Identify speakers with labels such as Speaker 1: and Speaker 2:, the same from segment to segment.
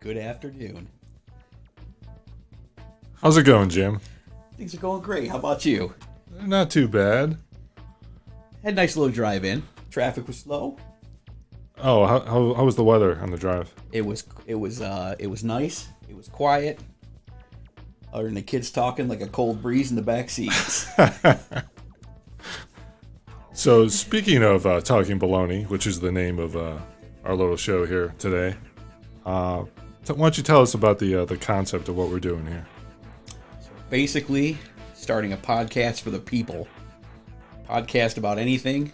Speaker 1: Good afternoon.
Speaker 2: How's it going, Jim?
Speaker 1: Things are going great. How about you?
Speaker 2: Not too bad.
Speaker 1: Had a nice little drive in. Traffic was slow.
Speaker 2: Oh, how was the weather on the drive?
Speaker 1: It was nice. It was quiet. Other than the kids talking like a cold breeze in the back seats.
Speaker 2: So, speaking of Talkin Baloney, which is the name of our little show here today, why don't you tell us about the concept of what we're doing here?
Speaker 1: Basically, starting a podcast for the people. Podcast about anything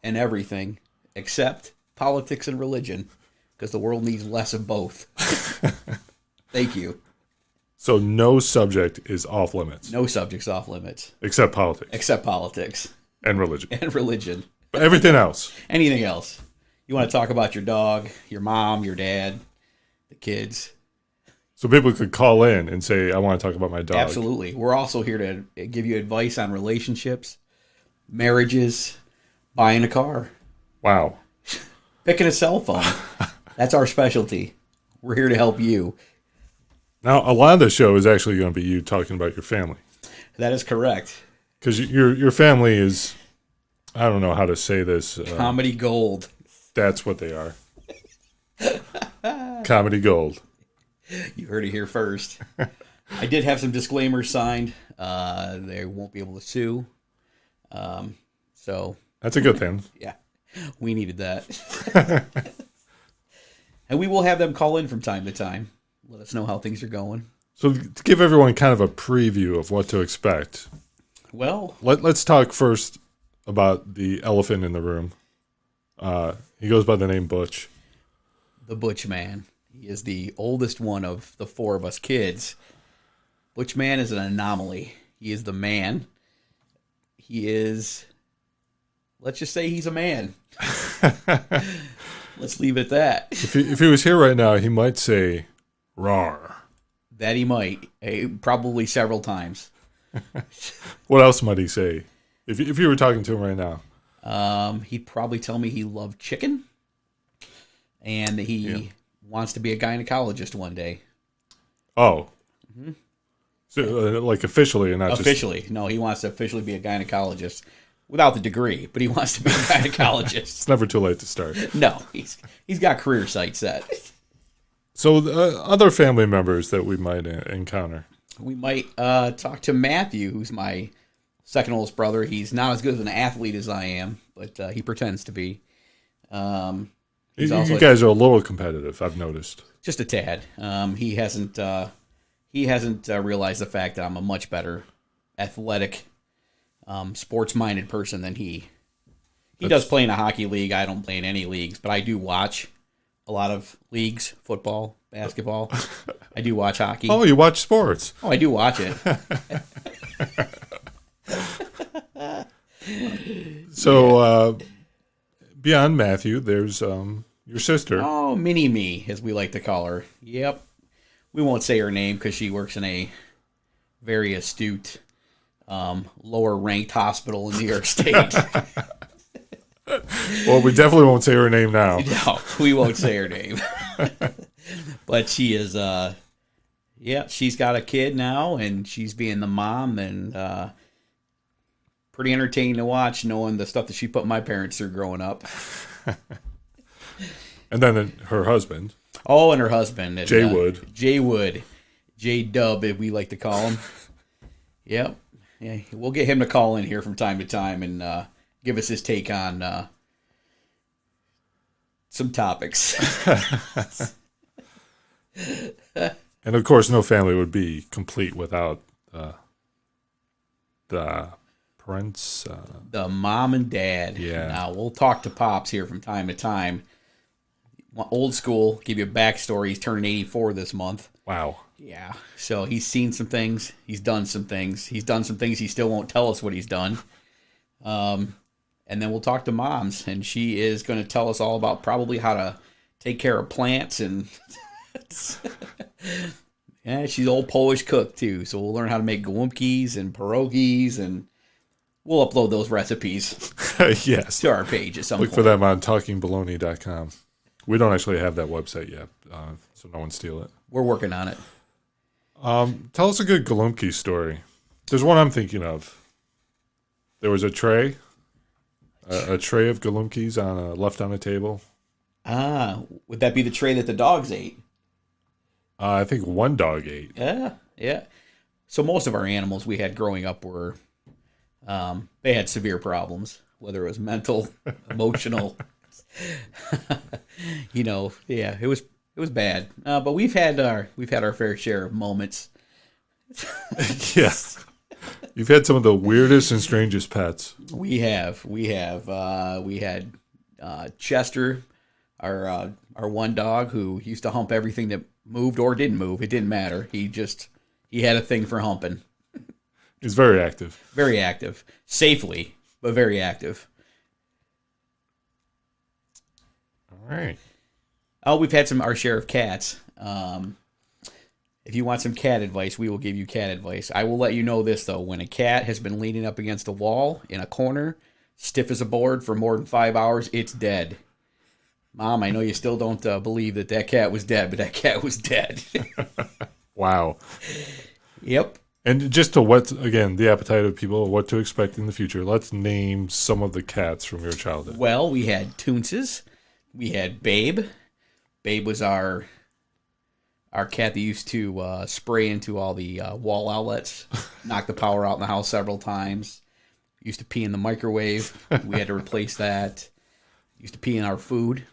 Speaker 1: and everything except politics and religion, because the world needs less of both. Thank you.
Speaker 2: So no subject is off limits.
Speaker 1: No subjects off limits.
Speaker 2: Except politics.
Speaker 1: Except politics.
Speaker 2: And religion.
Speaker 1: And religion.
Speaker 2: But everything else.
Speaker 1: Anything else. You want to talk about your dog, your mom, your dad, the kids.
Speaker 2: So people could call in and say, I want to talk about my dog.
Speaker 1: Absolutely. We're also here to give you advice on relationships, marriages, buying a car.
Speaker 2: Wow.
Speaker 1: Picking a cell phone. That's our specialty. We're here to help you.
Speaker 2: Now, a lot of the show is actually going to be you talking about your family.
Speaker 1: That is correct.
Speaker 2: Because your family is, I don't know how to say this.
Speaker 1: Comedy gold.
Speaker 2: That's what they are. Comedy gold.
Speaker 1: You heard it here first. I did have some disclaimers signed. They won't be able to sue. So
Speaker 2: that's a good thing.
Speaker 1: Yeah, we needed that. And we will have them call in from time to time. Let us know how things are going.
Speaker 2: So to give everyone kind of a preview of what to expect.
Speaker 1: Well,
Speaker 2: let's talk first about the elephant in the room. He goes by the name Butch.
Speaker 1: The Butch Man. He is the oldest one of the four of us kids. Butch Man is an anomaly. He is the man. He is, let's just say he's a man. Let's leave it at that.
Speaker 2: If he was here right now, he might say, "Rawr."
Speaker 1: That he might. Probably several times.
Speaker 2: What else might he say? If you were talking to him right now?
Speaker 1: He'd probably tell me he loved chicken. And he wants to be a gynecologist one day.
Speaker 2: Oh. Mm-hmm. So, like officially and not
Speaker 1: officially.
Speaker 2: Just...
Speaker 1: No, he wants to officially be a gynecologist without the degree, but he wants to be a gynecologist.
Speaker 2: It's never too late to start.
Speaker 1: No, he's got career sights set.
Speaker 2: So other family members that we might encounter.
Speaker 1: We might talk to Matthew, who's my second oldest brother. He's not as good of an athlete as I am, but he pretends to be.
Speaker 2: You guys are a little competitive, I've noticed.
Speaker 1: Just a tad. He hasn't realized the fact that I'm a much better athletic, sports-minded person than he. He does play in a hockey league. I don't play in any leagues, but I do watch a lot of leagues, football, basketball. I do watch hockey.
Speaker 2: Oh, you watch sports.
Speaker 1: Oh, I do watch it.
Speaker 2: So, beyond Matthew, there's your sister.
Speaker 1: Oh, Mini-Me, as we like to call her. Yep. We won't say her name because she works in a very astute, lower-ranked hospital in New York State.
Speaker 2: Well, we definitely won't say her name now.
Speaker 1: No, we won't say her name. But she is, she's got a kid now, and she's being the mom, and pretty entertaining to watch, knowing the stuff that she put my parents through growing up.
Speaker 2: And then her husband.
Speaker 1: Oh, and her husband.
Speaker 2: Jay Wood.
Speaker 1: Jay Wood. J-Dub, as we like to call him. Yep. Yeah, we'll get him to call in here from time to time and give us his take on some topics.
Speaker 2: And, of course, no family would be complete without the parents.
Speaker 1: The mom and dad.
Speaker 2: Yeah.
Speaker 1: Now, we'll talk to Pops here from time to time. Old school, give you a backstory. He's turning 84 this month.
Speaker 2: Wow.
Speaker 1: Yeah. So he's seen some things. He's done some things. He's done some things he still won't tell us what he's done. And then we'll talk to Moms, and she is going to tell us all about probably how to take care of plants. And yeah, she's an old Polish cook, too. So we'll learn how to make gołąbkis and pierogies, and we'll upload those recipes
Speaker 2: yes.
Speaker 1: to our page at some point.
Speaker 2: Look for them on talkinbaloney.com. We don't actually have that website yet, so no one steal it.
Speaker 1: We're working on it.
Speaker 2: Tell us a good Galumke story. There's one I'm thinking of. There was a tray of Galumkes left on a table.
Speaker 1: Would that be the tray that the dogs ate?
Speaker 2: I think one dog ate.
Speaker 1: Yeah. So most of our animals we had growing up were, they had severe problems, whether it was mental, emotional. It was bad. But we've had our fair share of moments.
Speaker 2: Yeah. You've had some of the weirdest and strangest pets.
Speaker 1: We have. We had Chester, our one dog who used to hump everything that moved or didn't move. It didn't matter. He had a thing for humping.
Speaker 2: He's very active. Very
Speaker 1: active. Safely, but very active.
Speaker 2: All right.
Speaker 1: Oh, we've had our share of cats. If you want some cat advice, we will give you cat advice. I will let you know this, though. When a cat has been leaning up against a wall in a corner, stiff as a board for more than 5 hours, it's dead. Mom, I know you still don't believe that cat was dead, but that cat was dead.
Speaker 2: Wow.
Speaker 1: Yep.
Speaker 2: And just to whet, again, the appetite of people, what to expect in the future, let's name some of the cats from your childhood.
Speaker 1: Well, we had Toonces. We had Babe. Babe was our cat that used to spray into all the wall outlets, knock the power out in the house several times. Used to pee in the microwave. We had to replace that. Used to pee in our food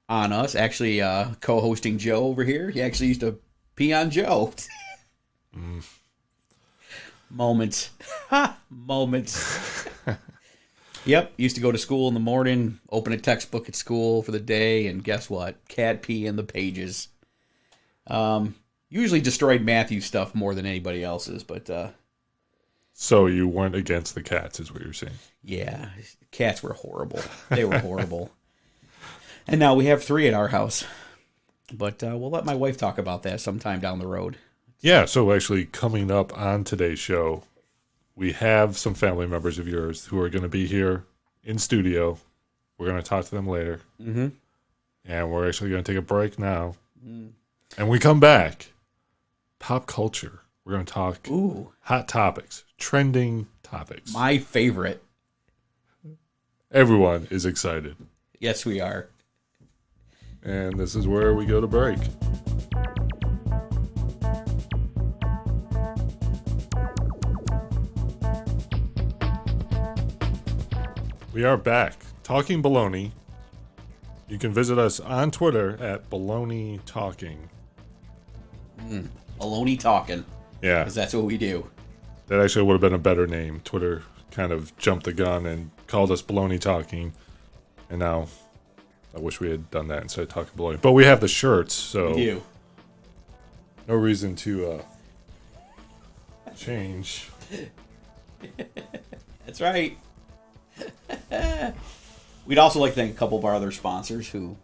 Speaker 1: on us. Actually, co-hosting Joe over here, he actually used to pee on Joe. Moments. Moments. Yep, used to go to school in the morning, open a textbook at school for the day, and guess what? Cat pee in the pages. Usually destroyed Matthew's stuff more than anybody else's, but...
Speaker 2: So you weren't against the cats, is what you're saying?
Speaker 1: Yeah, cats were horrible. They were horrible. And now we have 3 at our house. But we'll let my wife talk about that sometime down the road.
Speaker 2: Yeah, so actually coming up on today's show, we have some family members of yours who are going to be here in studio. We're going to talk to them later.
Speaker 1: Mm-hmm.
Speaker 2: And we're actually going to take a break now. And when we come back, pop culture. We're going to talk hot topics, trending topics.
Speaker 1: My favorite.
Speaker 2: Everyone is excited.
Speaker 1: Yes, we are.
Speaker 2: And this is where we go to break. We are back. Talking Baloney. You can visit us on Twitter at Baloney Talking.
Speaker 1: Baloney Talking.
Speaker 2: Yeah.
Speaker 1: Because that's what we do.
Speaker 2: That actually would have been a better name. Twitter kind of jumped the gun and called us Baloney Talking. And now I wish we had done that instead of Talking Baloney. But we have the shirts, so...
Speaker 1: We do.
Speaker 2: No reason to change.
Speaker 1: That's right. We'd also like to thank a couple of our other sponsors who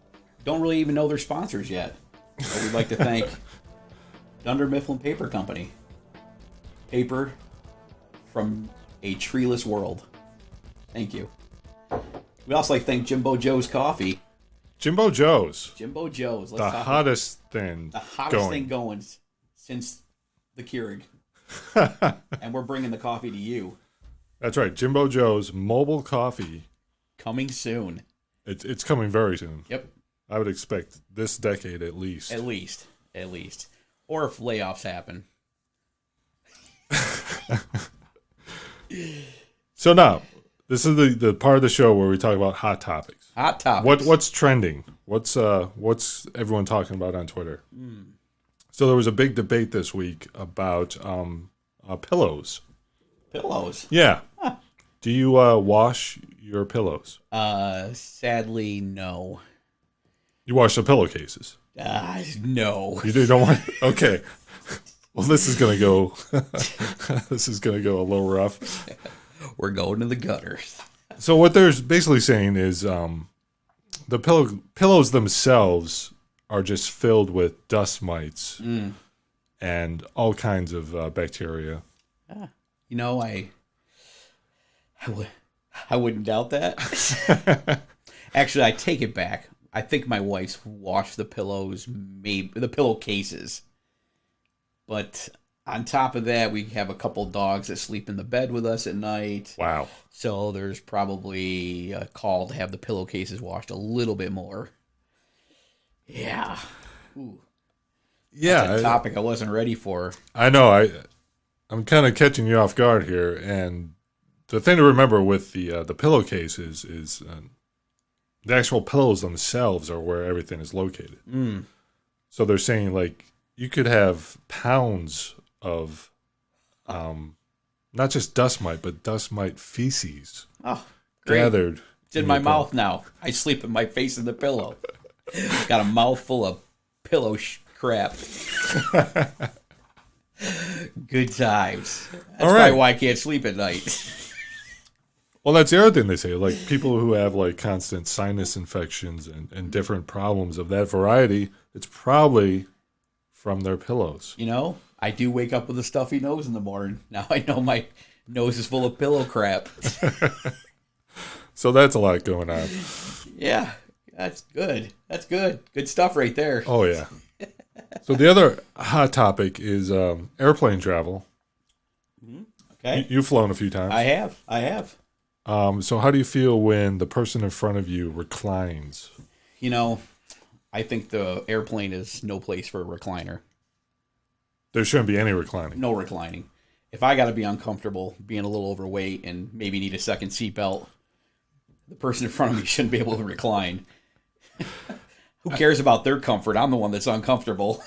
Speaker 1: don't really even know they're sponsors yet. But we'd like to thank Dunder Mifflin Paper Company. Paper from a treeless world. Thank you. We'd also like to thank Jimbo Joe's Coffee.
Speaker 2: Jimbo Joe's.
Speaker 1: Jimbo Joe's.
Speaker 2: The hottest thing
Speaker 1: going since the Keurig. And we're bringing the coffee to you.
Speaker 2: That's right. Jimbo Joe's mobile coffee.
Speaker 1: Coming soon.
Speaker 2: It's coming very soon.
Speaker 1: Yep.
Speaker 2: I would expect this decade at least.
Speaker 1: At least. Or if layoffs happen.
Speaker 2: So now, this is the part of the show where we talk about hot topics.
Speaker 1: Hot topics.
Speaker 2: What's trending? What's everyone talking about on Twitter? So there was a big debate this week about pillows.
Speaker 1: Pillows?
Speaker 2: Yeah. Huh. Do you wash your pillows?
Speaker 1: Sadly, no.
Speaker 2: You wash the pillowcases?
Speaker 1: No.
Speaker 2: You don't want... Okay. Well, this is gonna go a little rough.
Speaker 1: We're going to the gutters.
Speaker 2: So what they're basically saying is the pillows themselves are just filled with dust mites and all kinds of bacteria.
Speaker 1: You know, I wouldn't doubt that. Actually, I take it back. I think my wife's washed the pillows, maybe the pillowcases. But on top of that, we have a couple dogs that sleep in the bed with us at night.
Speaker 2: Wow.
Speaker 1: So there's probably a call to have the pillowcases washed a little bit more. Yeah. Ooh.
Speaker 2: Yeah.
Speaker 1: That's a topic I wasn't ready for.
Speaker 2: I know. I'm kind of catching you off guard here. And the thing to remember with the pillowcases is the actual pillows themselves are where everything is located. So they're saying, like, you could have pounds of not just dust mite, but dust mite feces gathered.
Speaker 1: It's in my mouth now. I sleep with my face in the pillow. Got a mouthful of pillow crap. Good times. That's probably why I can't sleep at night.
Speaker 2: Well, that's the other thing they say. Like, people who have, like, constant sinus infections and different problems of that variety, it's probably from their pillows.
Speaker 1: You know, I do wake up with a stuffy nose in the morning. Now I know my nose is full of pillow crap.
Speaker 2: So that's a lot going on.
Speaker 1: Yeah, that's good. That's good. Good stuff right there.
Speaker 2: Oh, yeah. So the other hot topic is airplane travel.
Speaker 1: Okay.
Speaker 2: You've flown a few times.
Speaker 1: I have.
Speaker 2: So how do you feel when the person in front of you reclines?
Speaker 1: You know, I think the airplane is no place for a recliner.
Speaker 2: There shouldn't be any reclining.
Speaker 1: No reclining. If I got to be uncomfortable, being a little overweight, and maybe need a second seatbelt, the person in front of me shouldn't be able to recline. Who cares about their comfort? I'm the one that's uncomfortable.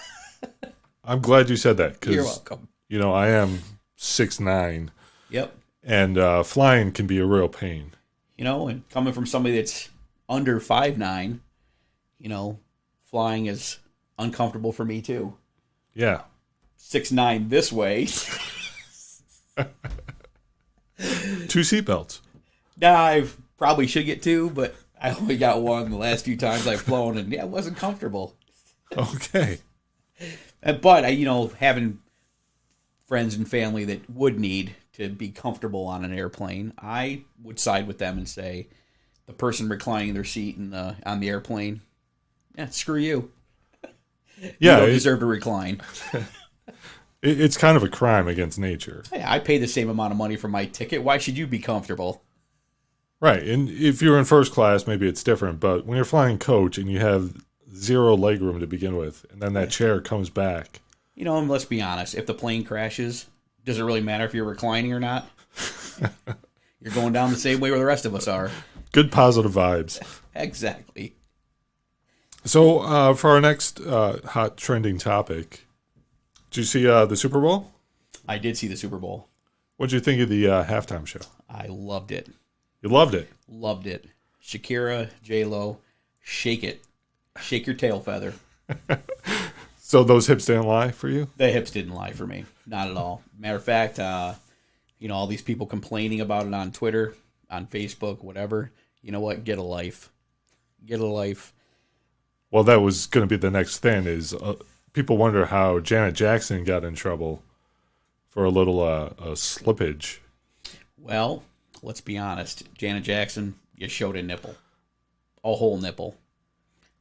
Speaker 2: I'm glad you said that.
Speaker 1: You're welcome.
Speaker 2: You know, I am 6'9".
Speaker 1: Yep.
Speaker 2: And flying can be a real pain.
Speaker 1: You know, and coming from somebody that's under 5'9", you know, flying is uncomfortable for me too.
Speaker 2: Yeah.
Speaker 1: 6'9" this way.
Speaker 2: 2 seatbelts.
Speaker 1: Nah, I probably should get 2, but I only got 1 the last few times I've flown, and yeah, it wasn't comfortable.
Speaker 2: Okay.
Speaker 1: But having friends and family that would need to be comfortable on an airplane, I would side with them and say, the person reclining their seat on the airplane, yeah, screw you.
Speaker 2: Yeah,
Speaker 1: you don't deserve to recline.
Speaker 2: It's kind of a crime against nature.
Speaker 1: Hey, I pay the same amount of money for my ticket. Why should you be comfortable?
Speaker 2: Right, and if you're in first class, maybe it's different. But when you're flying coach and you have 0 legroom to begin with, and then that chair comes back.
Speaker 1: You know, and let's be honest. If the plane crashes, does it really matter if you're reclining or not? You're going down the same way where the rest of us are.
Speaker 2: Good positive vibes.
Speaker 1: Exactly.
Speaker 2: So for our next hot trending topic, did you see the Super Bowl?
Speaker 1: I did see the Super Bowl.
Speaker 2: What did you think of the halftime show?
Speaker 1: I loved it.
Speaker 2: You loved it?
Speaker 1: Loved it. Shakira, J-Lo, shake it. Shake your tail feather.
Speaker 2: So those hips didn't lie for you?
Speaker 1: The hips didn't lie for me. Not at all. Matter of fact, all these people complaining about it on Twitter, on Facebook, whatever. You know what? Get a life. Get a life.
Speaker 2: Well, that was going to be the next thing is people wonder how Janet Jackson got in trouble for a little slippage.
Speaker 1: Well, let's be honest. Janet Jackson, you showed a nipple. A whole nipple.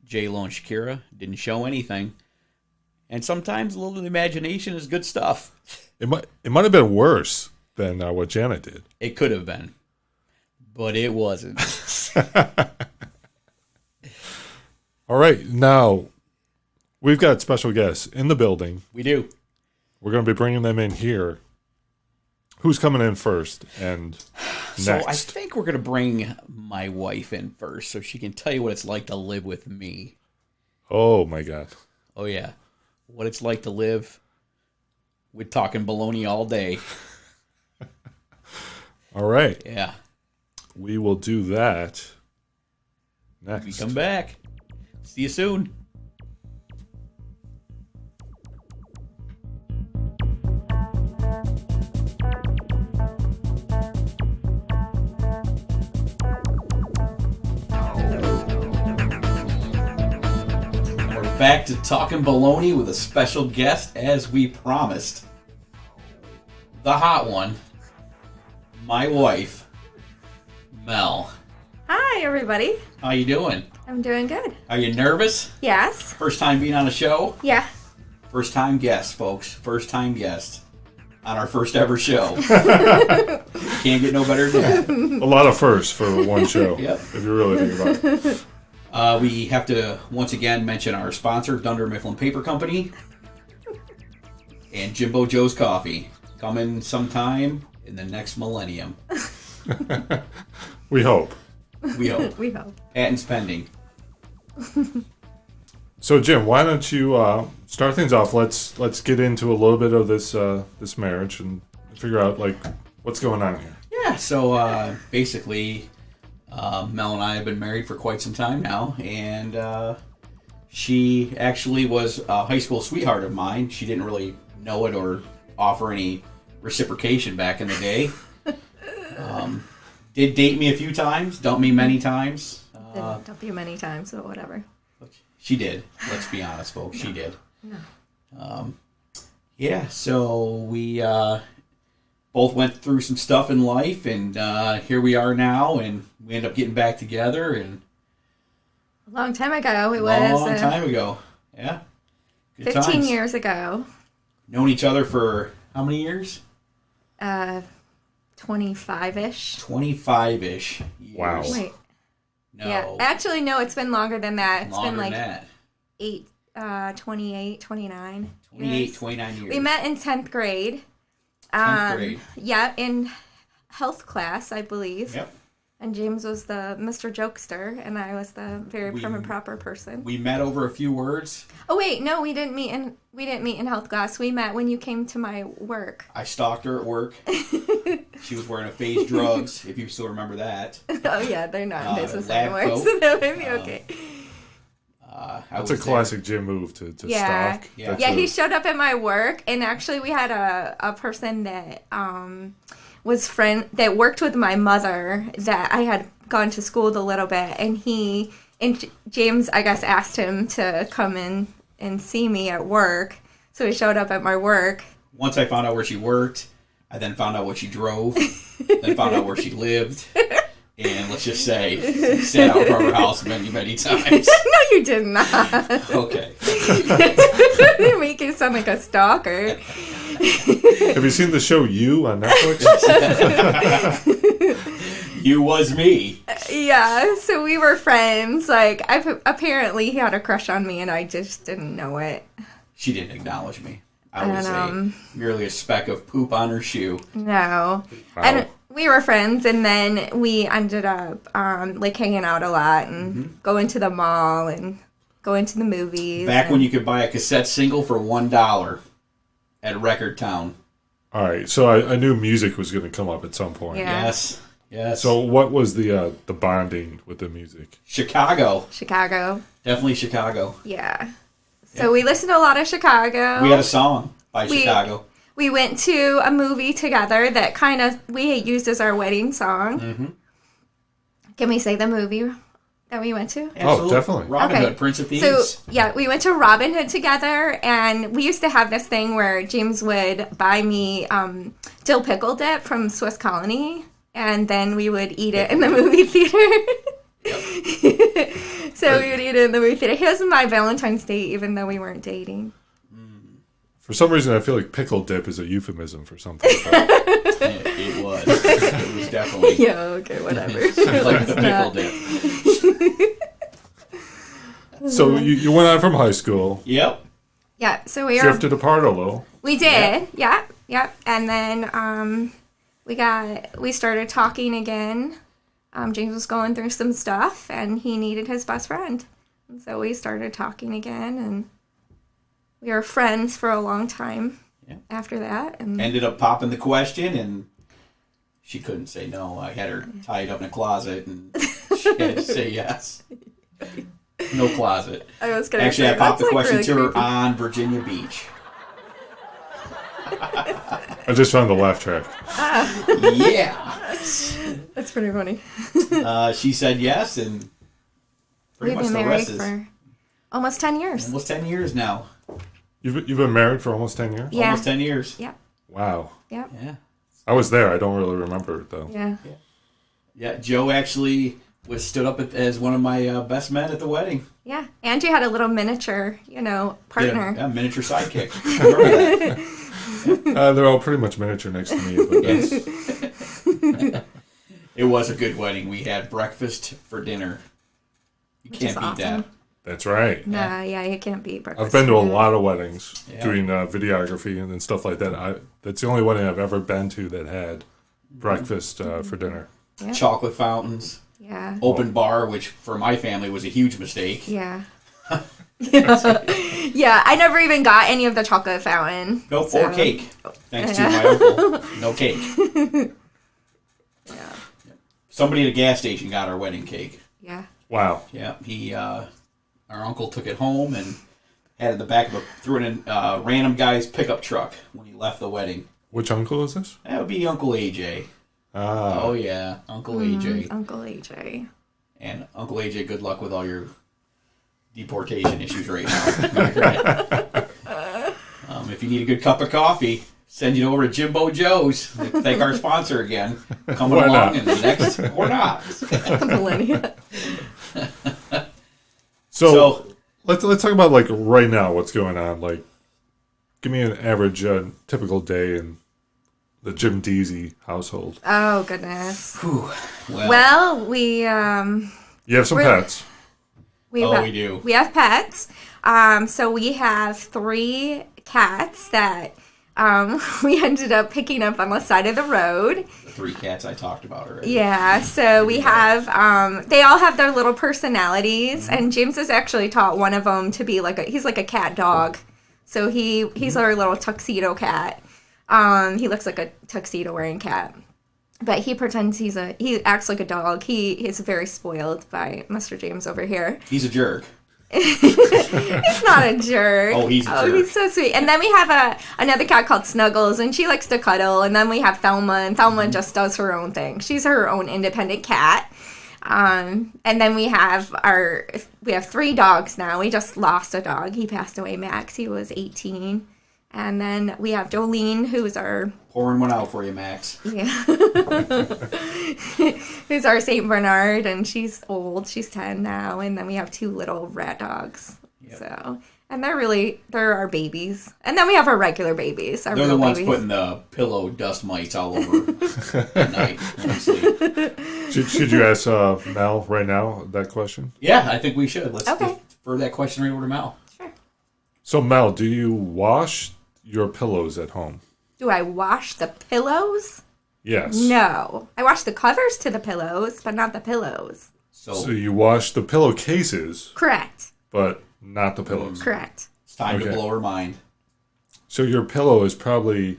Speaker 1: J-Lo and Shakira didn't show anything. And sometimes a little imagination is good stuff.
Speaker 2: It might have been worse than what Janet did.
Speaker 1: It could have been. But it wasn't.
Speaker 2: All right. Now, we've got special guests in the building.
Speaker 1: We do.
Speaker 2: We're going to be bringing them in here. Who's coming in first and next?
Speaker 1: So I think we're going to bring my wife in first so she can tell you what it's like to live with me.
Speaker 2: Oh, my God.
Speaker 1: Oh, yeah. What it's like to live with Talkin Baloney all day.
Speaker 2: All right.
Speaker 1: Yeah.
Speaker 2: We will do that next.
Speaker 1: We come back. See you soon. Back to Talkin Baloney with a special guest, as we promised. The hot one, my wife, Mel.
Speaker 3: Hi, everybody.
Speaker 1: How you doing?
Speaker 3: I'm doing good.
Speaker 1: Are you nervous?
Speaker 3: Yes.
Speaker 1: First time being on a show?
Speaker 3: Yeah.
Speaker 1: First time guest, folks. First time guest on our first ever show. Can't get no better than that.
Speaker 2: A lot of firsts for one show.
Speaker 1: Yep.
Speaker 2: If you really think about it.
Speaker 1: We have to once again mention our sponsor, Dunder Mifflin Paper Company, and Jimbo Joe's Coffee. Coming sometime in the next millennium.
Speaker 2: We hope.
Speaker 1: We hope.
Speaker 3: We hope.
Speaker 1: Patents pending.
Speaker 2: So, Jim, why don't you start things off? Let's get into a little bit of this marriage and figure out like what's going on here.
Speaker 1: Yeah. So basically, Mel and I have been married for quite some time now, and she actually was a high school sweetheart of mine. She didn't really know it or offer any reciprocation back in the day. Did date me a few times, dumped me many times.
Speaker 3: Didn't dump you many times, but whatever.
Speaker 1: She did. Let's be honest, folks. She did.
Speaker 3: No.
Speaker 1: Yeah, so we both went through some stuff in life, and here we are now, and we ended up getting back together. And
Speaker 3: A long time ago. It
Speaker 1: a
Speaker 3: was
Speaker 1: long time ago. Yeah. Good
Speaker 3: 15
Speaker 1: times.
Speaker 3: years ago.
Speaker 1: Known each other for how many years?
Speaker 3: 25-ish.
Speaker 1: 25-ish years.
Speaker 2: Wow.
Speaker 3: Wait.
Speaker 1: No.
Speaker 3: Yeah. Actually, no, it's been longer than that. It's
Speaker 1: Longer
Speaker 3: been like
Speaker 1: than that.
Speaker 3: 28, 29.
Speaker 1: 28,
Speaker 3: years.
Speaker 1: 29 years.
Speaker 3: We met in 10th grade.
Speaker 1: 10th grade.
Speaker 3: Yeah, in health class, I believe.
Speaker 1: Yep.
Speaker 3: And James was the Mr. Jokester, and I was the very prim and proper person.
Speaker 1: We met over a few words.
Speaker 3: Oh wait, no, we didn't meet in health class. We met when you came to my work.
Speaker 1: I stalked her at work. She was wearing a phase drugs, if you still remember that.
Speaker 3: Oh yeah, they're not in business
Speaker 1: lab
Speaker 3: anymore,
Speaker 1: coat.
Speaker 3: so that would be okay.
Speaker 2: That's a classic Jim move to
Speaker 3: Yeah.
Speaker 2: stalk.
Speaker 1: Yeah.
Speaker 2: That's
Speaker 3: Yeah,
Speaker 2: a-
Speaker 3: he showed up at my work, and actually we had a person that that worked with my mother that I had gone to school with a little bit, and James, I guess, asked him to come in and see me at work. So he showed up at my work.
Speaker 1: Once I found out where she worked, I then found out what she drove, then found out where she lived, and let's just say, sat out front of her house many, many times.
Speaker 3: No, you did not.
Speaker 1: Okay.
Speaker 3: You make it sound like a stalker.
Speaker 2: Have you seen the show You on Netflix?
Speaker 1: You was me.
Speaker 3: Yeah, so we were friends. Like, apparently he had a crush on me, and I just didn't know it.
Speaker 1: She didn't acknowledge me. I was
Speaker 3: And,
Speaker 1: merely a speck of poop on her shoe.
Speaker 3: No.
Speaker 2: Wow.
Speaker 3: And we were friends, and then we ended up, like, hanging out a lot and going to the mall and going to the movies.
Speaker 1: Back when you could buy a cassette single for $1 at Record Town.
Speaker 2: All right, so I knew music was going to come up at some point.
Speaker 3: Yeah.
Speaker 1: Yes. Yes.
Speaker 2: So what was the bonding with the music?
Speaker 1: Chicago.
Speaker 3: Chicago.
Speaker 1: Definitely Chicago.
Speaker 3: Yeah. So we listened to a lot of Chicago.
Speaker 1: We had a song by Chicago.
Speaker 3: We went to a movie together that we had used as our wedding song.
Speaker 1: Mm-hmm.
Speaker 3: Can we say the movie that we went to?
Speaker 1: Absolutely.
Speaker 2: definitely.
Speaker 1: Robin Hood, Prince of Thieves.
Speaker 3: So, yeah, we went to Robin Hood together, and we used to have this thing where James would buy me dill pickle dip from Swiss Colony, and then we would eat it in the movie theater. So we would eat it in the movie theater. He was my Valentine's date, even though we weren't dating.
Speaker 2: For some reason, I feel like pickle dip is a euphemism for something. But
Speaker 1: It was. It was definitely
Speaker 3: Yeah, okay, whatever.
Speaker 1: like the pickle dip.
Speaker 2: so you went on from high school,
Speaker 1: Yep.
Speaker 3: Yeah, so we were...
Speaker 2: drifted apart a little.
Speaker 3: We did, yeah. And then we started talking again. James was going through some stuff, and he needed his best friend. And so we started talking again, and we were friends for a long time after that. And
Speaker 1: Ended up popping the question, and she couldn't say no. I had her tied up in a closet, and she had to say yes. No closet.
Speaker 3: I was gonna
Speaker 1: Actually,
Speaker 3: say,
Speaker 1: I popped
Speaker 3: that's,
Speaker 1: the
Speaker 3: like,
Speaker 1: question
Speaker 3: really
Speaker 1: to her
Speaker 3: creepy.
Speaker 1: on Virginia Beach.
Speaker 2: I just found the laugh track.
Speaker 1: Yeah.
Speaker 3: That's pretty funny.
Speaker 1: She said yes, and pretty
Speaker 3: We've
Speaker 1: much
Speaker 3: been
Speaker 1: the
Speaker 3: married
Speaker 1: rest is
Speaker 3: for almost 10 years.
Speaker 1: almost 10 years now.
Speaker 2: You've been married for almost 10 years?
Speaker 3: Yeah.
Speaker 1: Almost 10 years.
Speaker 3: Yeah.
Speaker 2: Wow.
Speaker 3: Yeah.
Speaker 1: Yeah.
Speaker 2: I was there. I don't really remember it, though.
Speaker 3: Yeah.
Speaker 1: Yeah, Joe actually was stood up as one of my best men at the wedding.
Speaker 3: Yeah, and you had a little miniature, partner.
Speaker 1: Yeah, miniature sidekick. Remember that?
Speaker 2: They're all pretty much miniature next to me. But
Speaker 1: Yes. It was a good wedding. We had breakfast for dinner. You
Speaker 3: Which
Speaker 1: can't
Speaker 3: is
Speaker 1: beat
Speaker 3: awesome.
Speaker 1: that.
Speaker 2: that's right.
Speaker 3: Nah, yeah, you can't beat breakfast.
Speaker 2: I've been to a lot of weddings
Speaker 1: Yeah.
Speaker 2: doing videography and stuff like that. That's the only wedding I've ever been to that had breakfast for dinner.
Speaker 3: Yeah.
Speaker 1: Chocolate fountains,
Speaker 3: Yeah.
Speaker 1: open bar, which for my family was a huge mistake.
Speaker 3: Yeah. Yeah, I never even got any of the chocolate fountain.
Speaker 1: No,
Speaker 3: so-
Speaker 1: or cake. Thanks to my uncle. No cake.
Speaker 3: Yeah.
Speaker 1: Somebody at a gas station got our wedding cake.
Speaker 3: Yeah.
Speaker 2: Wow.
Speaker 1: Yeah, our uncle took it home and had it in the back of threw it in a random guy's pickup truck when he left the wedding.
Speaker 2: Which uncle is this?
Speaker 1: That would be Uncle AJ.
Speaker 2: Ah.
Speaker 1: Oh yeah, Uncle AJ.
Speaker 3: Uncle AJ.
Speaker 1: And Uncle AJ, good luck with all your deportation issues right now. If you need a good cup of coffee, send you over to Jimbo Joe's. Thank our sponsor again. Coming
Speaker 2: Why
Speaker 1: along
Speaker 2: not?
Speaker 1: in the next, or not.
Speaker 3: Millennia.
Speaker 2: So let's talk about like right now what's going on. Like, give me an average typical day in the Jim Deezy household.
Speaker 3: Oh, goodness.
Speaker 1: Whew.
Speaker 3: Well, we
Speaker 2: You have some
Speaker 3: Really?
Speaker 2: pets.
Speaker 3: we
Speaker 1: do.
Speaker 3: We have pets. So we have 3 cats that we ended up picking up on the side of the road.
Speaker 1: The 3 cats I talked about already.
Speaker 3: Yeah, so we have, they all have their little personalities, and James has actually taught one of them to be he's like a cat dog. So he's our little tuxedo cat. He looks like a tuxedo wearing cat. But he pretends he acts like a dog. He is very spoiled by Mr. James over here.
Speaker 1: He's a jerk.
Speaker 3: He's not a jerk.
Speaker 1: Oh, he's a jerk.
Speaker 3: He's so sweet. And then we have another cat called Snuggles, and she likes to cuddle. And then we have Thelma, and Thelma just does her own thing. She's her own independent cat. And then we have 3 dogs now. We just lost a dog. He passed away, Max. He was 18. And then we have Jolene, who's our...
Speaker 1: Pouring one out for you, Max.
Speaker 3: Yeah. Who's our St. Bernard, and she's old. She's 10 now. And then we have 2 little rat dogs.
Speaker 1: Yep.
Speaker 3: So, and they're our babies. And then we have our regular babies. Our
Speaker 1: They're the
Speaker 3: real
Speaker 1: ones
Speaker 3: babies.
Speaker 1: putting the pillow dust mites all over at night when we sleep.
Speaker 2: Should you ask Mel right now that question?
Speaker 1: Yeah, I think we should. Let's
Speaker 3: Okay.
Speaker 1: defer that question right over to Mel.
Speaker 3: Sure.
Speaker 2: So Mel, do you wash your pillows at home?
Speaker 3: Do I wash the pillows?
Speaker 2: Yes.
Speaker 3: No. I wash the covers to the pillows, but not the pillows.
Speaker 2: So you wash the pillowcases,
Speaker 3: Correct.
Speaker 2: but not the pillows.
Speaker 3: Correct.
Speaker 1: It's time
Speaker 2: Okay.
Speaker 1: to blow her mind.
Speaker 2: So your pillow is probably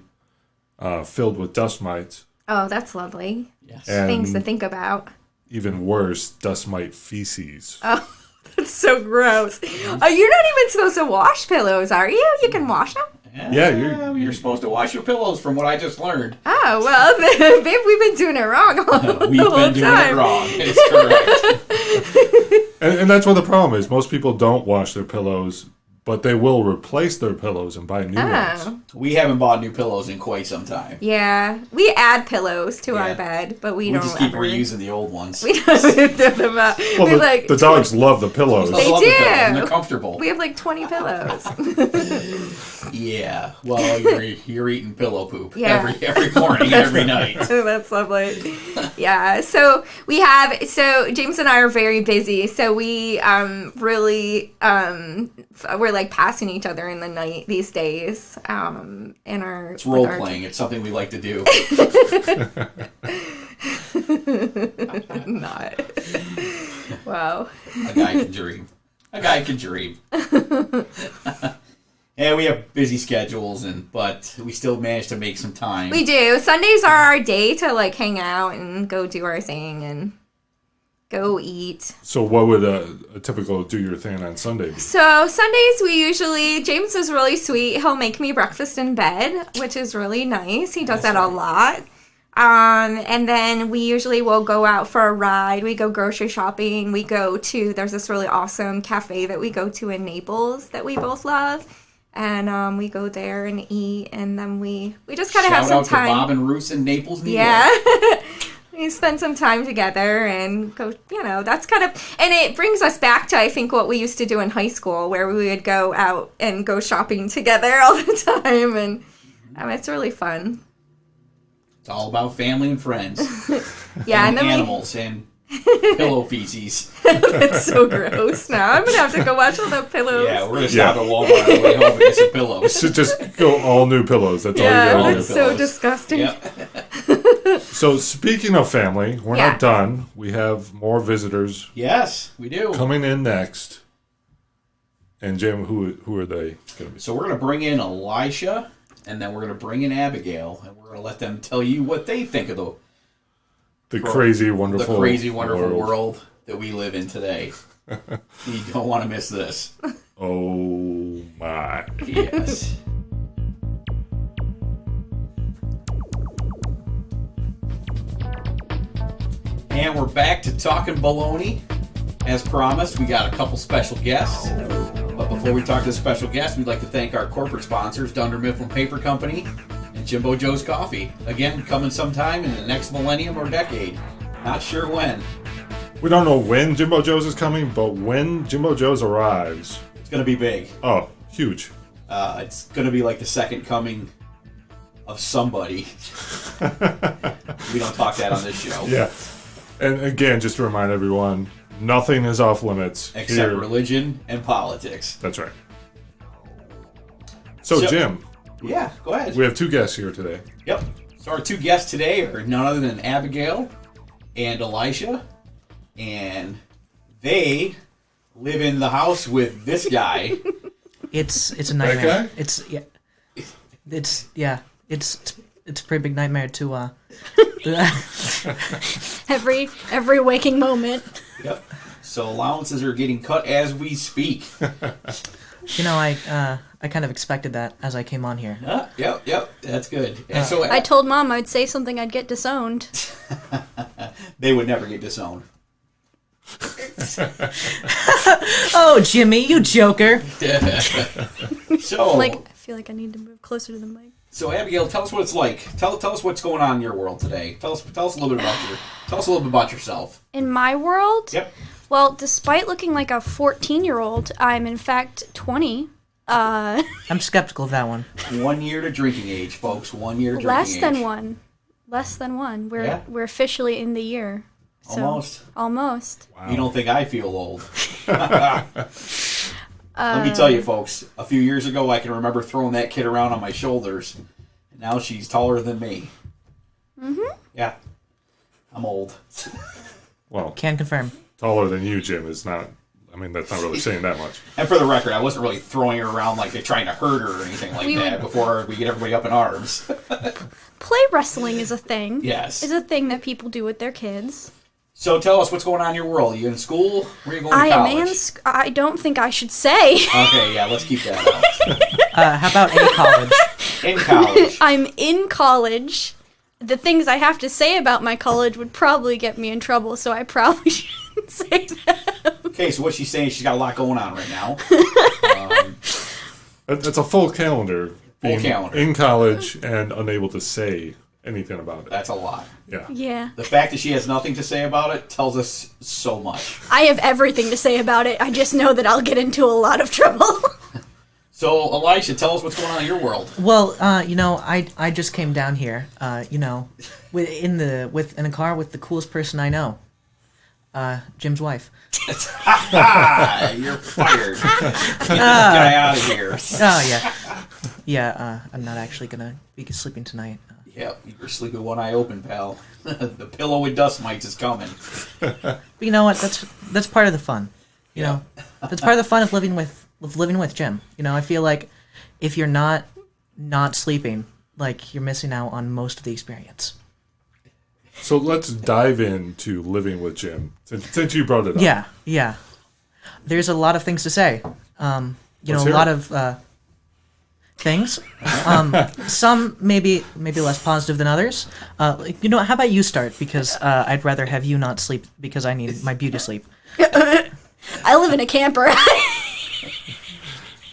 Speaker 2: filled with dust mites,
Speaker 3: Oh, that's lovely.
Speaker 1: Yes.
Speaker 2: and
Speaker 3: Things to think about.
Speaker 2: even worse, dust mite feces.
Speaker 3: Oh, that's so gross. You're not even supposed to wash pillows, are you? You can wash them?
Speaker 2: Yeah,
Speaker 1: you're supposed to wash your pillows from what I just learned.
Speaker 3: Oh, well, babe, we've been doing it wrong all
Speaker 1: We've
Speaker 3: the whole
Speaker 1: been doing
Speaker 3: time.
Speaker 1: it wrong. It's correct.
Speaker 2: And that's what the problem is. Most people don't wash their pillows, but they will replace their pillows and buy new ones.
Speaker 3: Oh,
Speaker 1: We haven't bought new pillows in quite some time.
Speaker 3: yeah. We add pillows to our
Speaker 1: Yeah.
Speaker 3: bed, but we
Speaker 1: We
Speaker 3: don't
Speaker 1: just keep
Speaker 3: ever...
Speaker 1: reusing the old ones.
Speaker 3: We don't throw them out.
Speaker 2: Well,
Speaker 3: We
Speaker 2: the dogs love the pillows.
Speaker 1: I love
Speaker 3: They
Speaker 1: the pillows, and
Speaker 3: do.
Speaker 1: they're comfortable.
Speaker 3: We have like 20 pillows.
Speaker 1: Yeah. Well, you're eating pillow poop
Speaker 3: Yeah.
Speaker 1: every morning, every night.
Speaker 3: That's lovely. Yeah. So James and I are very busy. So we really we're like passing each other in the night these days. In our
Speaker 1: It's role playing. It's something we like to do.
Speaker 3: Not. Wow.
Speaker 1: A guy can dream. A guy can dream. Yeah, we have busy schedules, but we still manage to make some time.
Speaker 3: We do. Sundays are our day to like hang out and go do our thing and go eat.
Speaker 2: So what would a typical do your thing on Sunday be?
Speaker 3: So Sundays James is really sweet. He'll make me breakfast in bed, which is really nice. He does that a lot. And then we usually will go out for a ride. We go grocery shopping. There's this really awesome cafe that we go to in Naples that we both love. And we go there and eat, and then we just kind of have some
Speaker 1: Shout out
Speaker 3: time.
Speaker 1: to Bob and Roos in Naples, New York.
Speaker 3: Yeah. We spend some time together and go, that's kind of, and it brings us back to, I think, what we used to do in high school, where we would go out and go shopping together all the time, and it's really fun.
Speaker 1: It's all about family and friends.
Speaker 3: Yeah,
Speaker 1: and animals and pillow feces.
Speaker 3: That's so gross. Now I'm gonna have to go watch all the pillows.
Speaker 1: Yeah, we're gonna stop at Walmart on the way home and get some pillows.
Speaker 2: So just go all new pillows. That's all you gotta do.
Speaker 3: That's so disgusting.
Speaker 1: Yep.
Speaker 2: So speaking of family, we're not done. We have more visitors.
Speaker 1: Yes, we do.
Speaker 2: Coming in next. And Jim, who are they going to be?
Speaker 1: So we're going to bring in Elisha, and then we're going to bring in Abigail, and we're going to let them tell you what they think of
Speaker 2: the crazy, wonderful
Speaker 1: world that we live in today. You don't want to miss this.
Speaker 2: Oh my.
Speaker 1: Yes. And we're back to Talkin Baloney. As promised, we got a couple special guests. But before we talk to the special guests, we'd like to thank our corporate sponsors, Dunder Mifflin Paper Company and Jimbo Joe's Coffee. Again, coming sometime in the next millennium or decade. Not sure when.
Speaker 2: We don't know when Jimbo Joe's is coming, but when Jimbo Joe's arrives...
Speaker 1: It's going to be big.
Speaker 2: Oh, huge.
Speaker 1: It's going to be like the second coming of somebody. We don't talk that on this show.
Speaker 2: Yeah. And again, just to remind everyone, nothing is off limits.
Speaker 1: Except
Speaker 2: here.
Speaker 1: Religion and politics.
Speaker 2: That's right. So, Jim.
Speaker 1: Yeah, go ahead.
Speaker 2: We have two guests here today.
Speaker 1: Yep. So our two guests today are none other than Abigail and Elisha. And they live in the house with this guy.
Speaker 4: It's a nightmare.
Speaker 2: That guy?
Speaker 4: It's a pretty big nightmare to
Speaker 5: every waking moment.
Speaker 1: Yep. So allowances are getting cut as we speak.
Speaker 4: I kind of expected that as I came on here.
Speaker 1: Yep. That's good. And so
Speaker 5: I told Mom I'd say something, I'd get disowned.
Speaker 1: they would never get disowned.
Speaker 4: Oh, Jimmy, you joker.
Speaker 1: So
Speaker 5: I feel like I need to move closer to the mic.
Speaker 1: So Abigail, tell us what it's like. Tell us what's going on in your world today. Tell us a little bit about yourself.
Speaker 5: In my world?
Speaker 1: Yep.
Speaker 5: Well, despite looking like a 14-year-old, I'm in fact 20.
Speaker 4: I'm skeptical of that one.
Speaker 1: 1 year to drinking age, folks. 1 year to drinking age.
Speaker 5: Less than one.
Speaker 1: Yeah?
Speaker 5: We're officially in the year. So, almost.
Speaker 2: Wow.
Speaker 1: You don't think I feel old? Let me tell you, folks. A few years ago, I can remember throwing that kid around on my shoulders. And now she's taller than me. Mm-hmm. Yeah. I'm old.
Speaker 2: Well,
Speaker 4: Can confirm.
Speaker 2: Taller than you, Jim, is not... I mean, that's not really saying that much.
Speaker 1: And for the record, I wasn't really throwing her around like they're trying to hurt her or anything like that before we get everybody up in arms.
Speaker 5: Play wrestling is a thing.
Speaker 1: Yes.
Speaker 5: Is a thing that people do with their kids.
Speaker 1: So tell us what's going on in your world. Are you in school? Where are you going to college?
Speaker 5: I don't think I should say.
Speaker 1: Okay, yeah, let's keep that out.
Speaker 4: How about in college?
Speaker 1: In college.
Speaker 5: I'm in college. The things I have to say about my college would probably get me in trouble, so I probably shouldn't say that.
Speaker 1: Okay, so what she's saying, she's got a lot going on right now.
Speaker 2: That's a full calendar.
Speaker 1: Full calendar.
Speaker 2: In college and unable to say anything about it.
Speaker 1: That's a lot.
Speaker 2: Yeah.
Speaker 5: Yeah.
Speaker 1: The fact that she has nothing to say about it tells us so much.
Speaker 5: I have everything to say about it. I just know that I'll get into a lot of trouble.
Speaker 1: So, Elisha, tell us what's going on in your world.
Speaker 4: Well, I just came down here, in a car with the coolest person I know, Jim's wife.
Speaker 1: You're fired. Get this guy out of here.
Speaker 4: Oh yeah. I'm not actually gonna be sleeping tonight.
Speaker 1: Yep, you're sleeping one eye open, pal. The pillow with dust mites is coming.
Speaker 4: But you know what? That's part of the fun. You know, that's part of the fun of living with Jim. You know, I feel like if you're not sleeping, like you're missing out on most of the experience.
Speaker 2: So let's dive into living with Jim, since you brought it up.
Speaker 4: Yeah. There's a lot of things to say. A lot of things. Some maybe less positive than others. How about you start? Because I'd rather have you not sleep because I need my beauty sleep.
Speaker 5: I live in a camper.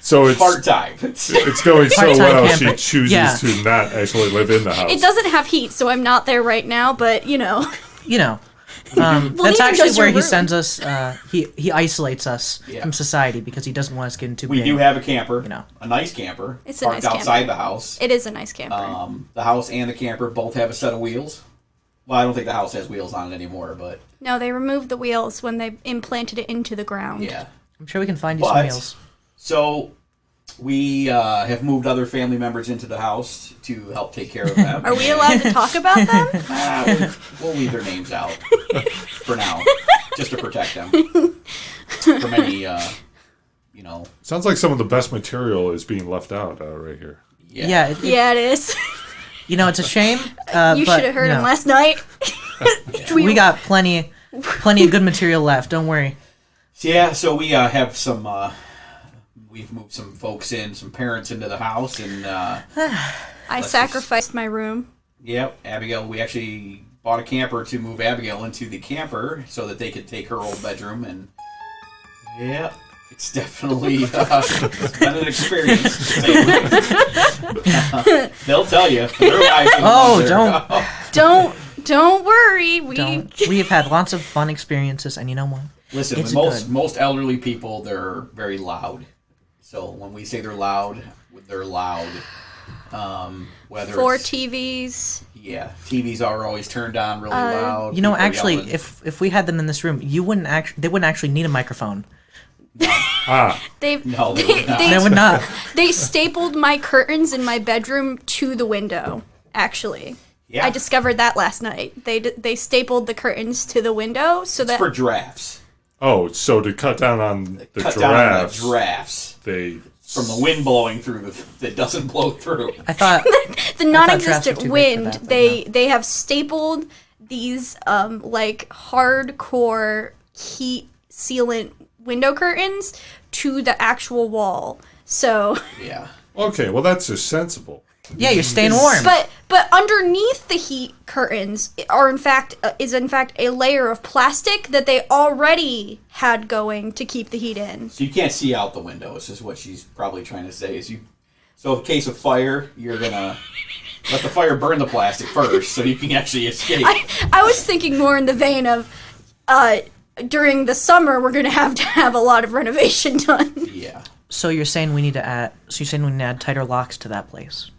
Speaker 2: So it's
Speaker 1: part-time.
Speaker 2: It's going so
Speaker 4: Part-time
Speaker 2: well,
Speaker 4: camper.
Speaker 2: she chooses to not actually live in the house.
Speaker 5: It doesn't have heat, so I'm not there right now, but,
Speaker 4: you know.
Speaker 5: Well,
Speaker 4: That's
Speaker 5: he
Speaker 4: actually
Speaker 5: does
Speaker 4: where
Speaker 5: your
Speaker 4: he
Speaker 5: room.
Speaker 4: sends us. He isolates us
Speaker 1: Yeah.
Speaker 4: from society because he doesn't want us getting too
Speaker 1: We
Speaker 4: big.
Speaker 1: do have a camper,
Speaker 4: You know.
Speaker 1: a nice camper,
Speaker 5: It's a
Speaker 1: parked
Speaker 5: nice
Speaker 1: outside
Speaker 5: camper.
Speaker 1: the house.
Speaker 5: It is a nice camper.
Speaker 1: The house and the camper both have a set of wheels. Well, I don't think the house has wheels on it anymore, but
Speaker 5: No, they removed the wheels when they implanted it into the ground.
Speaker 1: yeah.
Speaker 4: I'm sure we can find you some
Speaker 1: But-
Speaker 4: meals.
Speaker 1: So we have moved other family members into the house to help take care of them.
Speaker 5: Are we allowed to talk about them?
Speaker 1: We'll leave their names out for now, just to protect them from any,
Speaker 2: Sounds like some of the best material is being left out right here.
Speaker 4: Yeah,
Speaker 5: Yeah, it is.
Speaker 4: you know, it's a shame.
Speaker 5: You
Speaker 4: but,
Speaker 5: should have heard
Speaker 4: you
Speaker 5: him
Speaker 4: know,
Speaker 5: last night.
Speaker 4: We got plenty of good material left. Don't worry.
Speaker 1: Yeah, so we have some. We've moved some folks in, some parents into the house, and
Speaker 5: I sacrificed my room.
Speaker 1: yep, Abigail. We actually bought a camper to move Abigail into the camper so that they could take her old bedroom, and yeah, it's definitely it's been an experience. To say the least. They'll tell you. Their lives are
Speaker 4: Oh,
Speaker 1: there.
Speaker 5: Don't worry.
Speaker 4: We have had lots of fun experiences, and you know what?
Speaker 1: Listen,
Speaker 4: It's
Speaker 1: with
Speaker 4: good.
Speaker 1: most elderly people, they're very loud. So when we say they're loud, they're loud. Whether
Speaker 5: 4
Speaker 1: it's,
Speaker 5: TVs.
Speaker 1: yeah, TVs are always turned on really loud.
Speaker 4: You know,
Speaker 1: people are
Speaker 4: actually,
Speaker 1: yelling.
Speaker 4: if we had them in this room, they wouldn't actually need a microphone.
Speaker 5: They've
Speaker 1: No, they would not.
Speaker 4: They would not.
Speaker 5: they stapled my curtains in my bedroom to the window. Actually,
Speaker 1: Yeah.
Speaker 5: I discovered that last night. They stapled the curtains to the window so that
Speaker 1: for drafts.
Speaker 2: Oh, so to cut down on the
Speaker 1: Cut down on
Speaker 2: drafts,
Speaker 1: the drafts
Speaker 2: they
Speaker 1: from the wind blowing through that doesn't blow through.
Speaker 4: I thought
Speaker 5: the
Speaker 4: drafts
Speaker 5: non-existent
Speaker 4: are too big for
Speaker 5: wind.
Speaker 4: that, but
Speaker 5: They have stapled these like hardcore heat sealant window curtains to the actual wall. So,
Speaker 1: Yeah.
Speaker 2: okay. Well, that's just sensible.
Speaker 4: yeah, you're staying warm.
Speaker 5: but underneath the heat curtains is in fact a layer of plastic that they already had going to keep the heat in.
Speaker 1: So you can't see out the window. Is what she's probably trying to say. So in case of fire, you're gonna let the fire burn the plastic first, so you can actually escape.
Speaker 5: I was thinking more in the vein of during the summer we're going to have a lot of renovation done.
Speaker 1: Yeah.
Speaker 4: So you're saying we need to add tighter locks to that place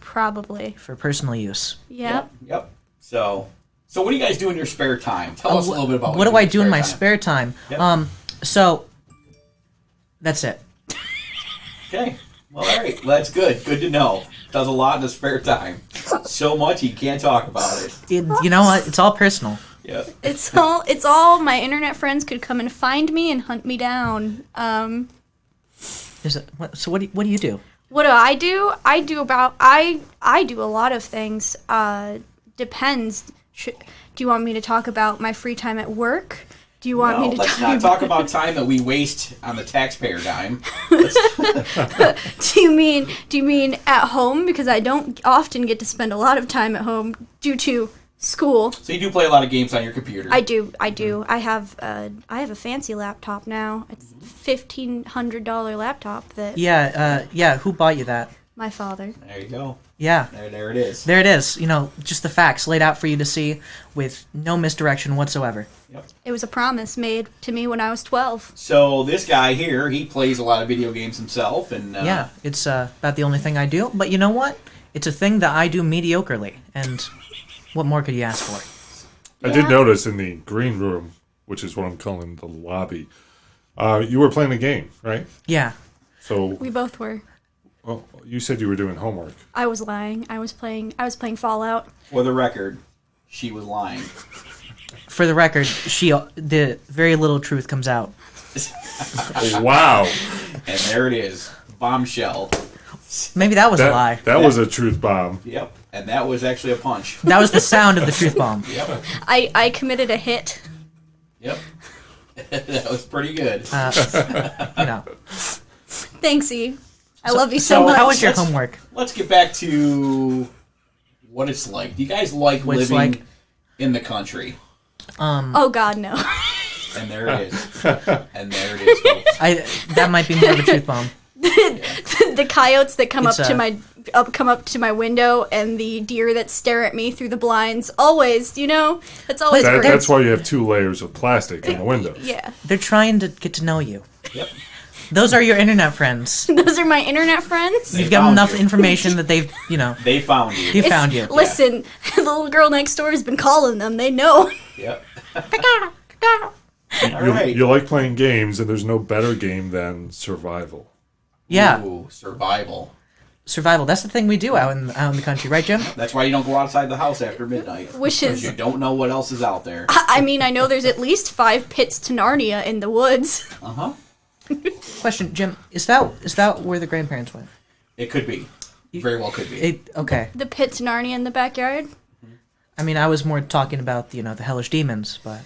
Speaker 5: Probably.
Speaker 4: for personal use.
Speaker 5: Yep.
Speaker 1: Yep. So what do you guys do in your spare time? Tell us a little bit about
Speaker 4: what do
Speaker 1: you
Speaker 4: I do in my spare time?
Speaker 1: Yep.
Speaker 4: So that's it.
Speaker 1: Okay. Well, all right. Well, that's good. Good to know. Does a lot in his spare time. So much he can't talk about it.
Speaker 4: You know what? It's all personal.
Speaker 1: Yeah.
Speaker 5: It's all my internet friends could come and find me and hunt me down.
Speaker 4: So what do you do?
Speaker 5: What do? I do a lot of things. Depends. Do you want me to talk about my free time at work? Do you want me to
Speaker 1: let's not talk about time that we waste on the taxpayer dime.
Speaker 5: Do you mean at home? Because I don't often get to spend a lot of time at home due to school.
Speaker 1: So you do play a lot of games on your computer.
Speaker 5: I do. I have a fancy laptop now. It's $1,500 laptop that
Speaker 4: Yeah. Who bought you that?
Speaker 5: my father.
Speaker 1: There you go.
Speaker 4: Yeah.
Speaker 1: There it is.
Speaker 4: There it is. You know, just the facts laid out for you to see with no misdirection whatsoever.
Speaker 1: Yep.
Speaker 5: It was a promise made to me when I was 12.
Speaker 1: So this guy here, he plays a lot of video games himself, and
Speaker 4: Yeah, it's about the only thing I do. But you know what? It's a thing that I do mediocrely. And what more could you ask for?
Speaker 2: I did notice in the green room, which is what I'm calling the lobby, you were playing a game, right?
Speaker 4: Yeah.
Speaker 2: So,
Speaker 5: We both were.
Speaker 2: well, you said you were doing homework.
Speaker 5: I was lying. I was playing Fallout.
Speaker 1: for the record, she was lying.
Speaker 4: For the record, the very little truth comes out.
Speaker 2: Wow.
Speaker 1: And there it is. Bombshell.
Speaker 4: Maybe that was a lie.
Speaker 2: That was a truth bomb.
Speaker 1: Yep. And that was actually a punch.
Speaker 4: That was the sound of the truth bomb.
Speaker 1: Yep.
Speaker 5: I committed a hit.
Speaker 1: Yep. That was pretty good.
Speaker 4: You know.
Speaker 5: Thanks, E. I love you so much.
Speaker 4: How was your
Speaker 1: Let's-
Speaker 4: homework?
Speaker 1: Let's get back to what it's like. Do you guys like
Speaker 4: What it's
Speaker 1: living
Speaker 4: like?
Speaker 1: in the country?
Speaker 5: Oh God, no.
Speaker 1: And there it is. And there it is, folks.
Speaker 4: That might be more of a truth bomb.
Speaker 5: The coyotes that come
Speaker 4: It's
Speaker 5: up to my come up to my window and the deer that stare at me through the blinds. Always, that's always great.
Speaker 2: That's why you have 2 layers of plastic in the windows.
Speaker 5: Yeah.
Speaker 4: They're trying to get to know you.
Speaker 1: Yep.
Speaker 4: Those are your internet friends.
Speaker 5: Those are my internet friends.
Speaker 4: You've got enough information that they've,
Speaker 1: They found you.
Speaker 4: they found you.
Speaker 5: Listen, the little girl next door has been calling them. They know.
Speaker 1: Yep.
Speaker 2: You like playing games, and there's no better game than survival.
Speaker 4: Yeah,
Speaker 1: Ooh, survival.
Speaker 4: survival. That's the thing we do out in the country, right, Jim?
Speaker 1: That's why you don't go outside the house after midnight.
Speaker 5: Which is-
Speaker 1: Because you don't know what else is out there.
Speaker 5: I mean, I know there's at least 5 pits to Narnia in the woods.
Speaker 1: Uh-huh.
Speaker 4: Question, Jim, is that where the grandparents went?
Speaker 1: It could be. Very well could be.
Speaker 4: Okay.
Speaker 5: The pit to Narnia in the backyard.
Speaker 4: I mean, I was more talking about the hellish demons, but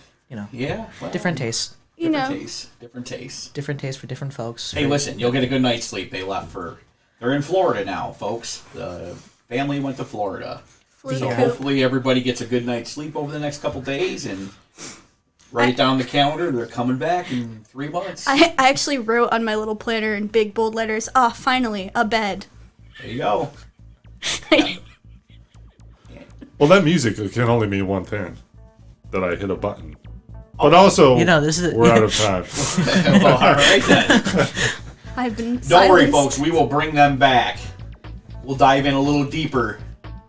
Speaker 1: Yeah. Well,
Speaker 4: different tastes.
Speaker 1: Different tastes. Different tastes.
Speaker 4: Different tastes for different folks.
Speaker 1: Hey, listen, you'll get a good night's sleep. They're in Florida now, folks. The family went to Florida.
Speaker 5: Flew
Speaker 1: So
Speaker 5: the coop.
Speaker 1: hopefully everybody gets a good night's sleep over the next couple days and write it down on the calendar. They're coming back in 3 months.
Speaker 5: I actually wrote on my little planner in big bold letters, finally, a bed.
Speaker 1: There you go.
Speaker 2: Well, that music can only mean one thing: that I hit a button. But also,
Speaker 4: this is
Speaker 2: we're out of time.
Speaker 1: Well, all right then.
Speaker 5: I've been
Speaker 1: Don't worry,
Speaker 5: silenced.
Speaker 1: folks. We will bring them back. We'll dive in a little deeper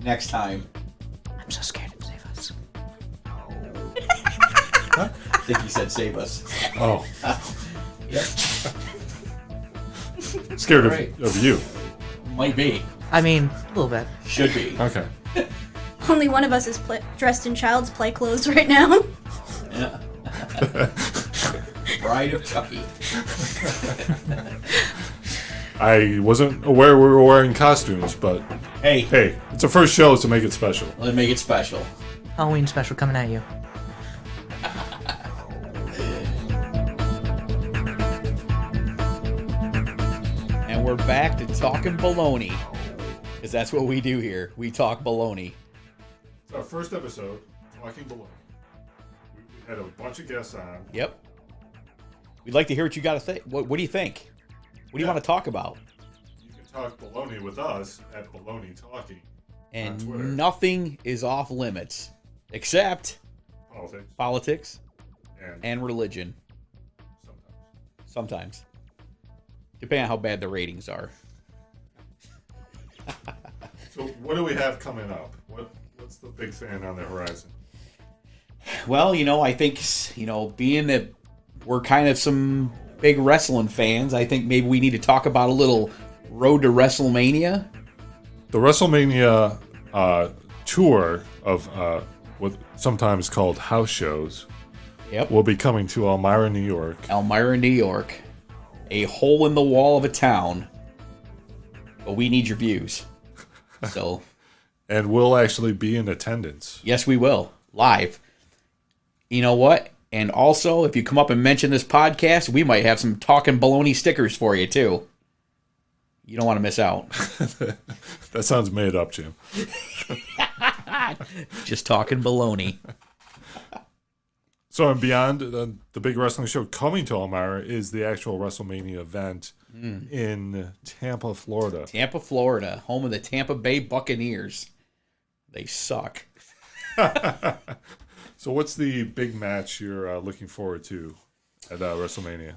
Speaker 1: next time.
Speaker 4: I'm so scared to save us.
Speaker 1: I think he said save us.
Speaker 2: Oh,
Speaker 1: Yep.
Speaker 2: scared
Speaker 1: Right.
Speaker 2: of you.
Speaker 1: Might be.
Speaker 4: I mean, a little bit.
Speaker 1: Should be.
Speaker 2: Okay.
Speaker 5: Only one of us is dressed in child's play clothes right now.
Speaker 1: Yeah. Bride of Chucky.
Speaker 2: I wasn't aware we were wearing costumes, but
Speaker 1: Hey,
Speaker 2: it's a first show, so make it special.
Speaker 1: let's make it special.
Speaker 4: Halloween special coming at you.
Speaker 1: And we're back to talking baloney. Because that's what we do here. We talk baloney.
Speaker 2: It's our first episode, Talking Baloney. We had a bunch of guests on.
Speaker 1: Yep. We'd like to hear what you got to think. What do you think? What do you want to talk about?
Speaker 2: You can talk baloney with us at Baloney Talking.
Speaker 1: And
Speaker 2: Twitter.
Speaker 1: nothing is off limits except
Speaker 2: Politics.
Speaker 1: politics
Speaker 2: And
Speaker 1: and religion.
Speaker 2: sometimes.
Speaker 1: Sometimes. Depending on how bad the ratings are.
Speaker 2: So what do we have coming up? What's the big thing on the horizon?
Speaker 1: Well, I think, being that we're kind of some big wrestling fans, I think maybe we need to talk about a little road to Wrestlemania.
Speaker 2: The WrestleMania tour of what sometimes called house shows
Speaker 1: Yep.
Speaker 2: will be coming to Elmira, New York.
Speaker 1: Elmira, New York. A hole in the wall of a town. But we need your views. So,
Speaker 2: And we'll actually be in attendance.
Speaker 1: yes, we will. Live. You know what? And also, if you come up and mention this podcast, we might have some Talkin Baloney stickers for you, too. You don't want to miss out.
Speaker 2: That sounds made up, Jim.
Speaker 1: Just talking baloney.
Speaker 2: So, and beyond the big wrestling show coming to Elmira is the actual WrestleMania event in Tampa, Florida.
Speaker 1: Tampa, Florida, home of the Tampa Bay Buccaneers. They suck.
Speaker 2: So, what's the big match you're looking forward to at WrestleMania?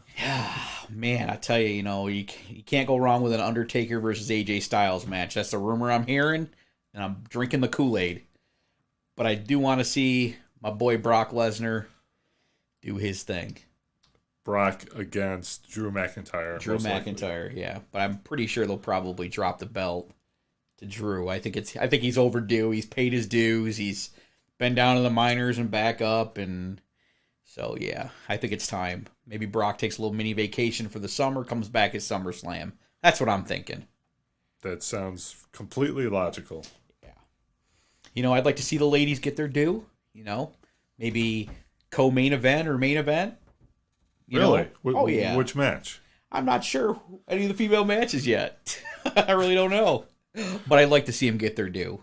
Speaker 1: Man, I tell you, you can't go wrong with an Undertaker versus AJ Styles match. That's the rumor I'm hearing, and I'm drinking the Kool-Aid. But I do want to see my boy Brock Lesnar do his thing.
Speaker 2: Brock against Drew McIntyre.
Speaker 1: Drew
Speaker 2: most likely.
Speaker 1: McIntyre, yeah. But I'm pretty sure they'll probably drop the belt to Drew. I think he's overdue. He's paid his dues. He's been down to the minors and back up, and so yeah, I think it's time. Maybe Brock takes a little mini vacation for the summer, comes back at SummerSlam. That's what I'm thinking.
Speaker 2: That sounds completely logical.
Speaker 1: I'd like to see the ladies get their due. Maybe co-main event or main event.
Speaker 2: Really?
Speaker 1: Oh yeah.
Speaker 2: Which match?
Speaker 1: I'm not sure any of the female matches yet. I really don't know, but I'd like to see them get their due.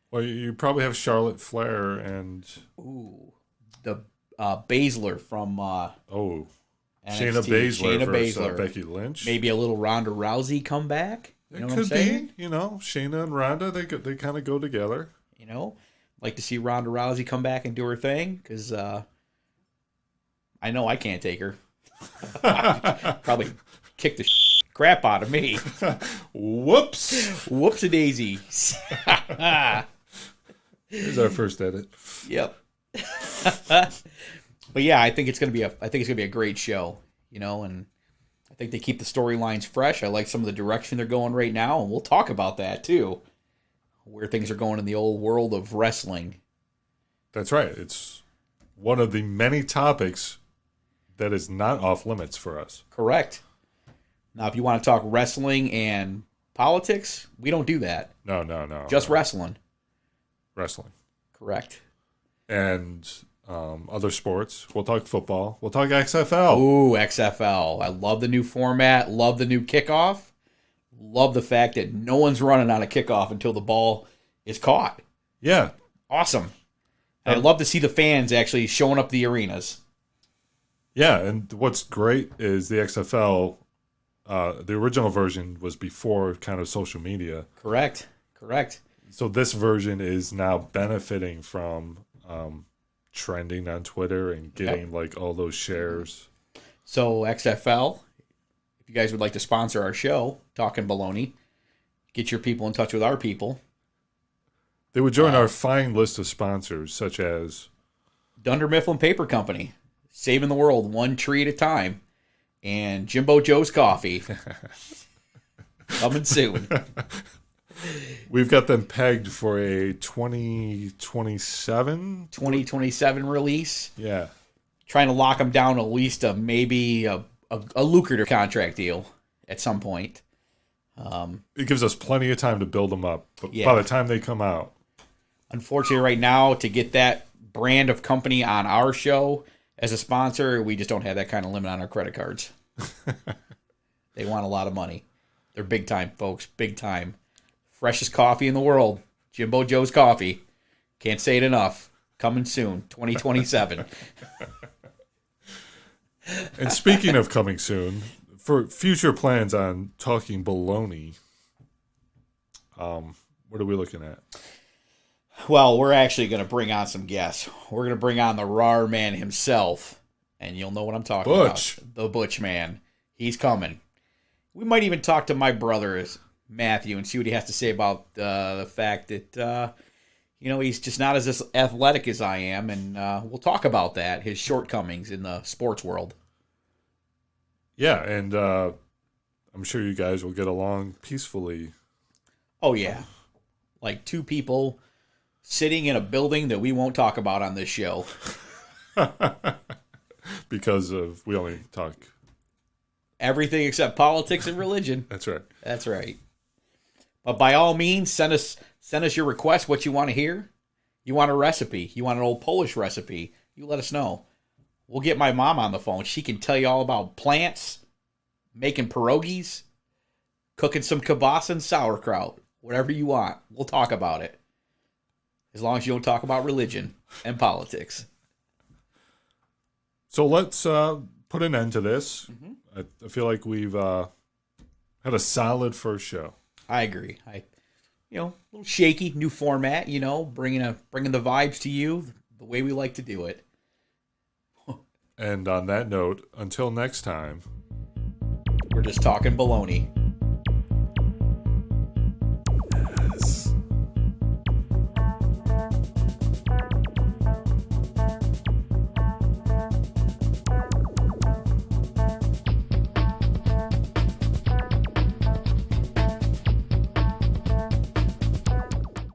Speaker 2: Well, you probably have Charlotte Flair and
Speaker 1: The Baszler from
Speaker 2: Shayna
Speaker 1: NXT.
Speaker 2: Baszler
Speaker 1: Shayna
Speaker 2: versus
Speaker 1: Baszler.
Speaker 2: Becky Lynch.
Speaker 1: Maybe a little Ronda Rousey comeback. You know what I'm saying?
Speaker 2: You know, Shayna and Ronda, they kind of go together.
Speaker 1: You know, like to see Ronda Rousey come back and do her thing because I know I can't take her. Probably kick the crap out of me.
Speaker 2: Whoops!
Speaker 1: Whoops-a-daisy.
Speaker 2: Here's our first edit.
Speaker 1: Yep. But yeah, I think it's gonna be a great show. You know, and I think they keep the storylines fresh. I like some of the direction they're going right now, and we'll talk about that too. Where things are going in the old world of wrestling.
Speaker 2: That's right. It's one of the many topics that is not off limits for us.
Speaker 1: Correct. Now, if you want to talk wrestling and politics, we don't do that.
Speaker 2: No.
Speaker 1: Just wrestling.
Speaker 2: Wrestling.
Speaker 1: Correct.
Speaker 2: And other sports. We'll talk football. We'll talk XFL.
Speaker 1: Ooh, XFL. I love the new format. Love the new kickoff. Love the fact that no one's running on a kickoff until the ball is caught.
Speaker 2: Yeah.
Speaker 1: Awesome. And I'd love to see the fans actually showing up the arenas.
Speaker 2: Yeah, and what's great is the XFL, the original version was before kind of social media.
Speaker 1: Correct.
Speaker 2: So this version is now benefiting from trending on Twitter and getting like all those shares.
Speaker 1: So XFL, if you guys would like to sponsor our show, Talkin Baloney, get your people in touch with our people.
Speaker 2: They would join our fine list of sponsors, such as
Speaker 1: Dunder Mifflin Paper Company, saving the world one tree at a time, and Jimbo Joe's Coffee, coming soon.
Speaker 2: We've got them pegged for a 2027
Speaker 1: release.
Speaker 2: Yeah.
Speaker 1: Trying to lock them down at least maybe a lucrative contract deal at some point.
Speaker 2: It gives us plenty of time to build them up. But
Speaker 1: Yeah.
Speaker 2: by the time they come out.
Speaker 1: Unfortunately, right now, to get that brand of company on our show as a sponsor, we just don't have that kind of limit on our credit cards. They want a lot of money. They're big time, folks. Big time. Freshest coffee in the world. Jimbo Joe's Coffee. Can't say it enough. Coming soon. 2027.
Speaker 2: And speaking of coming soon, for future plans on Talking Baloney, what are we looking at?
Speaker 1: Well, we're actually going to bring on some guests. We're going to bring on the Rar Man himself, and you'll know what I'm talking
Speaker 2: Butch.
Speaker 1: about. The Butch Man. He's coming. We might even talk to my brother, Matthew, and see what he has to say about the fact that, he's just not as athletic as I am, and we'll talk about that, his shortcomings in the sports world.
Speaker 2: Yeah, and I'm sure you guys will get along peacefully.
Speaker 1: Oh, yeah. Like two people sitting in a building that we won't talk about on this show.
Speaker 2: Because we only talk
Speaker 1: Everything except politics and religion.
Speaker 2: That's right.
Speaker 1: That's right. But by all means, send us your request, what you want to hear. You want a recipe. You want an old Polish recipe. You let us know. We'll get my mom on the phone. She can tell you all about plants, making pierogies, cooking some kielbasa and sauerkraut. Whatever you want. We'll talk about it. As long as you don't talk about religion and politics.
Speaker 2: So let's put an end to this. Mm-hmm. I feel like we've had a solid first show.
Speaker 1: I agree. A little shaky, new format, bringing the vibes to you the way we like to do it.
Speaker 2: And on that note, until next time,
Speaker 1: we're just talking baloney.